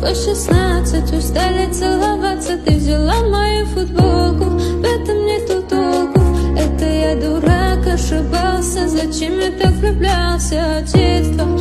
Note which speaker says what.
Speaker 1: по 16 устали целоваться. Ты взяла мою футболку, в этом нету толку. Это я дурак, ошибался. Зачем я так влюблялся? Детство